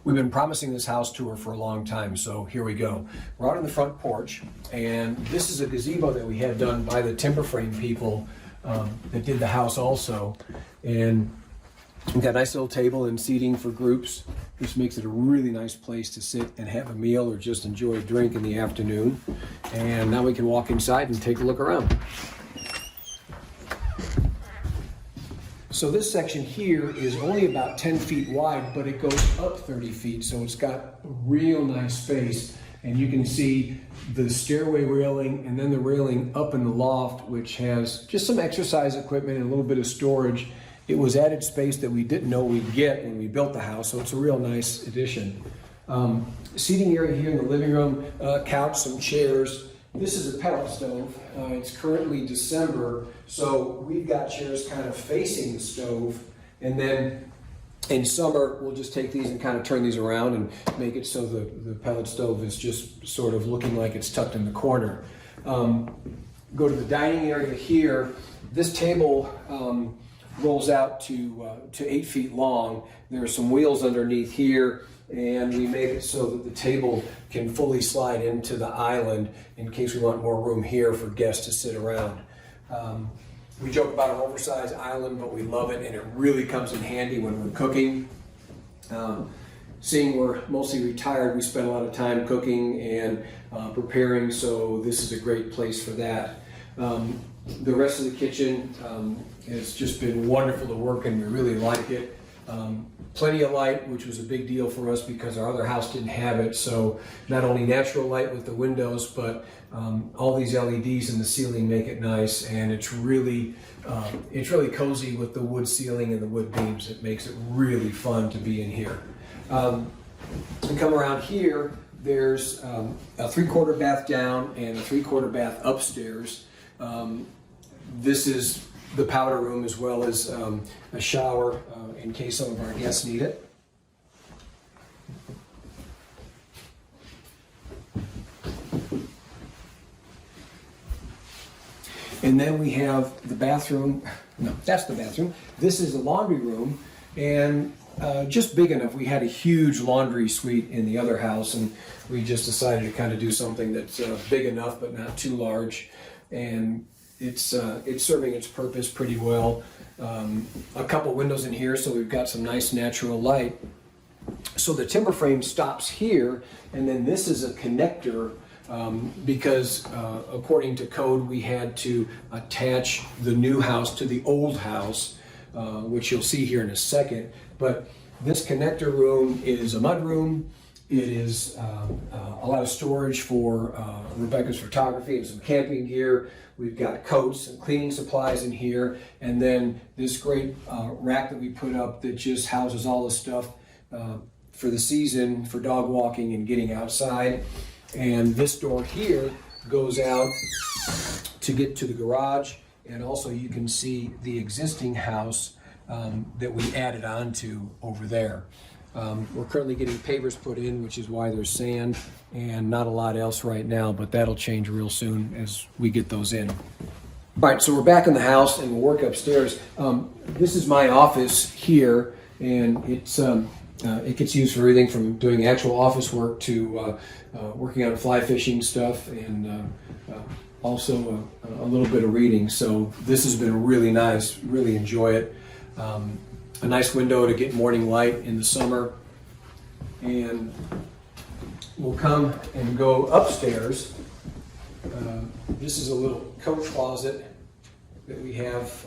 We've been promising this house tour for a long time, so here we go. We're out on the front porch, and this is a gazebo that we had done by the timber frame people that did the house also. And we've got a nice little table and seating for groups. This makes it a really nice place to sit and have a meal or just enjoy a drink in the afternoon. And now we can walk inside and take a look around. So this section here is only about 10 feet wide, but it goes up 30 feet. So it's got a real nice space. And you can see the stairway railing and then the railing up in the loft, which has just some exercise equipment and a little bit of storage. It was added space that we didn't know we'd get when we built the house, so it's a real nice addition. Seating area here in the living room, couch, some chairs. This is a pellet stove. It's currently December, so we've got chairs kind of facing the stove, and then in summer we'll just take these and kind of turn these around and make it so the pellet stove is just sort of looking like it's tucked in the corner. Go to the dining area here. This table rolls out to 8 feet long. There are some wheels underneath here, and we made it so that the table can fully slide into the island in case we want more room here for guests to sit around. We joke about an oversized island, but we love it, and it really comes in handy when we're cooking. Seeing we're mostly retired, we spend a lot of time cooking and preparing, so this is a great place for that. The rest of the kitchen has just been wonderful to work in. We really like it. Plenty of light, which was a big deal for us because our other house didn't have it. So not only natural light with the windows, but all these LEDs in the ceiling make it nice, and it's really cozy with the wood ceiling and the wood beams. It makes it really fun to be in here. We come around here. There's a 3/4 bath down and a 3/4 bath upstairs. This is the powder room as well as a shower in case some of our guests need it. And then we have the bathroom. No, that's the bathroom. This is the laundry room, and just big enough. We had a huge laundry suite in the other house, and we just decided to kind of do something that's big enough but not too large. And it's serving its purpose pretty well. A couple windows in here, so we've got some nice natural light. So the timber frame stops here, and then this is a connector because according to code we had to attach the new house to the old house, which you'll see here in a second. But this connector room is a mud room. It is a lot of storage for Rebecca's photography and some camping gear. We've got coats and cleaning supplies in here, and then this great rack that we put up that just houses all the stuff for the season, for dog walking and getting outside. And this door here goes out to get to the garage, and also you can see the existing house that we added on to over there. We're currently getting pavers put in, which is why there's sand and not a lot else right now, but that'll change real soon as we get those in. All right, so we're back in the house and we'll work upstairs. This is my office here, and it gets used for everything from doing actual office work to working on fly fishing stuff, and also a little bit of reading. So this has been really nice, really enjoy it. A nice window to get morning light in the summer. And we'll come and go upstairs. This is a little coat closet that we have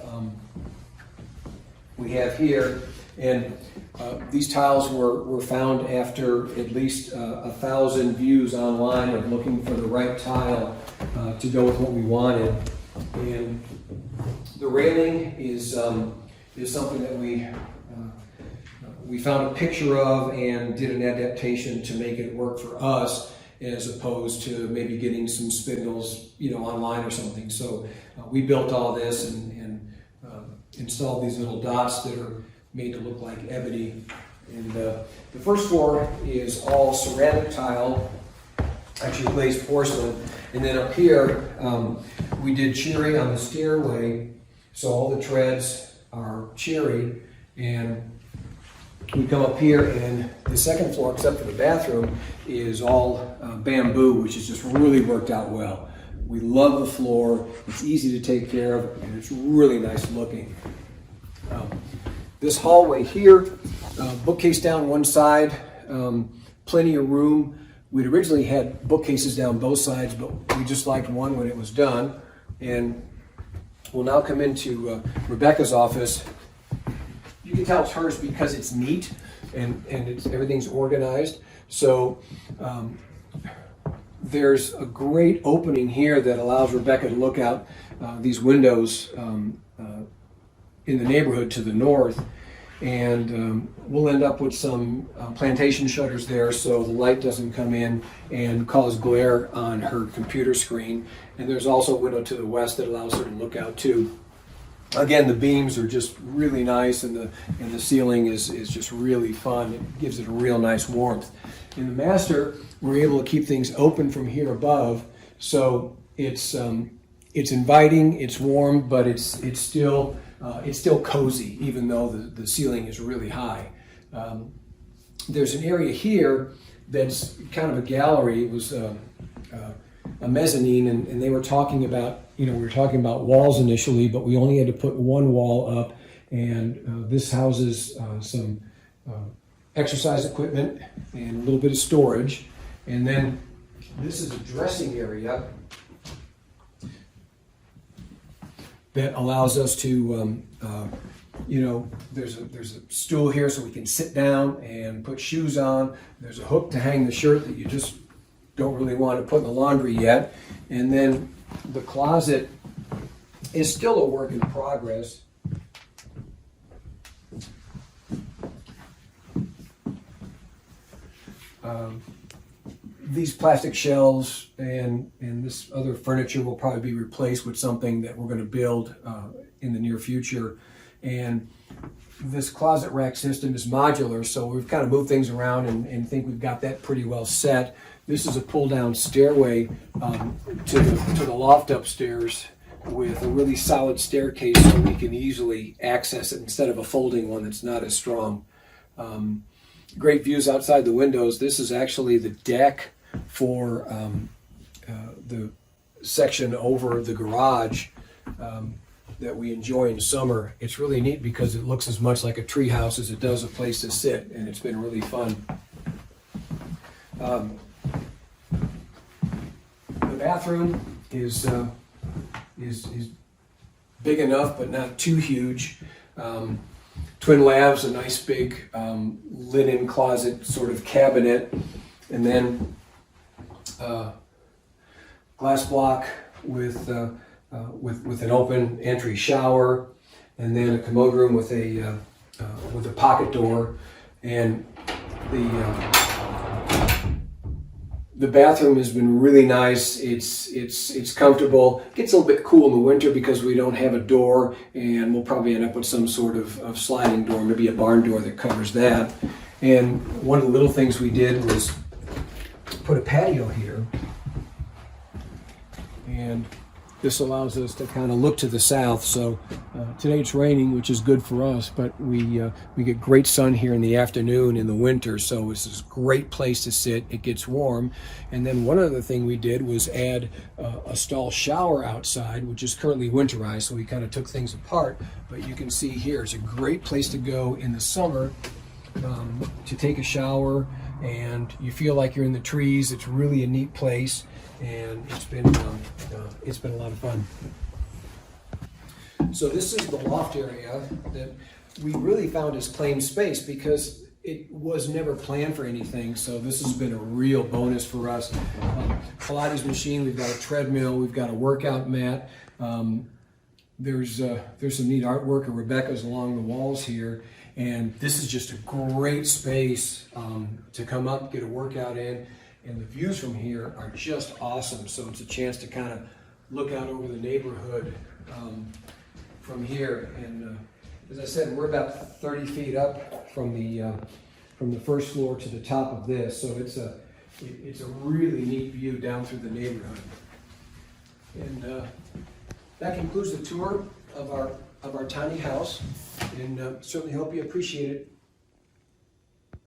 here. And these tiles were found after at least 1,000 views online of looking for the right tile to go with what we wanted. And the railing is something that we found a picture of and did an adaptation to make it work for us, as opposed to maybe getting some spindles, online or something. So we built all this and installed these little dots that are made to look like ebony. And the first floor is all ceramic tile, actually glazed porcelain. And then up here, we did cherry on the stairway, so all the treads are cherry, and we come up here, and the second floor, except for the bathroom, is all bamboo, which has just really worked out well. We love the floor. It's easy to take care of, and it's really nice looking. This hallway here, bookcase down one side, plenty of room. We'd originally had bookcases down both sides, but we just liked one when it was done. And we'll now come into Rebecca's office. You can tell it's hers because it's neat and everything's organized. So there's a great opening here that allows Rebecca to look out these windows in the neighborhood to the north. And we'll end up with some plantation shutters there so the light doesn't come in and cause glare on her computer screen. And there's also a window to the west that allows her to look out too. Again, the beams are just really nice, and the ceiling is just really fun. It gives it a real nice warmth. In the master, we're able to keep things open from here above, so it's inviting, it's warm, but it's still cozy, even though the ceiling is really high. There's an area here that's kind of a gallery. It was a mezzanine, and they were talking about, we were talking about walls initially, but we only had to put one wall up, and this houses some exercise equipment and a little bit of storage. And then this is a dressing area that allows us to, there's a stool here so we can sit down and put shoes on. There's a hook to hang the shirt that you just don't really want to put in the laundry yet. And then the closet is still a work in progress. These plastic shelves and this other furniture will probably be replaced with something that we're going to build in the near future. And this closet rack system is modular, so we've kind of moved things around and think we've got that pretty well set. This is a pull-down stairway to the loft upstairs with a really solid staircase so we can easily access it instead of a folding one that's not as strong. Great views outside the windows. This is actually the deck for the section over the garage that we enjoy in summer. It's really neat because it looks as much like a tree house as it does a place to sit, and it's been really fun. The bathroom is big enough, but not too huge. Twin lavs, a nice big linen closet sort of cabinet, and then glass block with an open entry shower, and then a commode room with a pocket door. And the bathroom has been really nice. It's comfortable. It gets a little bit cool in the winter because we don't have a door, and we'll probably end up with some sort of sliding door, maybe a barn door that covers that. And one of the little things we did was put a patio here, and this allows us to kind of look to the south. So today it's raining, which is good for us, but we get great sun here in the afternoon in the winter, so it's a great place to sit. It gets warm. And then one other thing we did was add a stall shower outside, which is currently winterized, so we kind of took things apart. But you can see here, it's a great place to go in the summer to take a shower, and you feel like you're in the trees. It's really a neat place, and it's been a lot of fun. So this is the loft area that we really found as claimed space because it was never planned for anything. So this has been a real bonus for us. Pilates machine, we've got a treadmill, we've got a workout mat. There's some neat artwork of Rebecca's along the walls here. And this is just a great space to come up, get a workout in. And the views from here are just awesome. So it's a chance to kind of look out over the neighborhood from here. And as I said, we're about 30 feet up from the first floor to the top of this. So it's a really neat view down through the neighborhood. And that concludes the tour of our tiny house. And certainly hope you appreciate it.